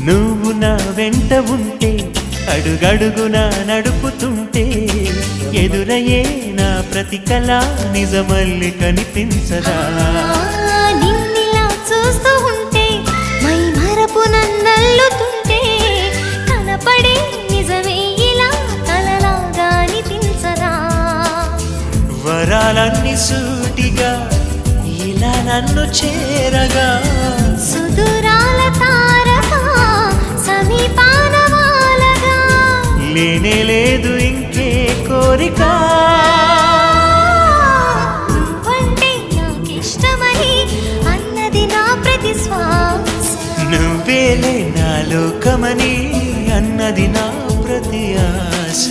నువ్వు నా వెంట ఉంటే అడుగడుగునా నడుపుతుంటే ఎదురయ్యే నా ప్రతి కళ నిజమల్లి కనిపించదా నిన్నిలా చూస్తూ ఉంటే మై మరపు నన్నల్లుతుంటే కనపడే నిజమే ఇలా కలలాగా అనిపించదా వరాలన్నీ సూటిగా ఇలా నన్ను చేరగా సుదూరాల తారక సమీపాన వాలగా లేనే లేదు ఇంకే కోరిక నువ్వంటే నాకిష్టమని అన్నది నా ప్రతి శ్వాస నువ్వేలే నా లోకమని అన్నది నా ప్రతి ఆశ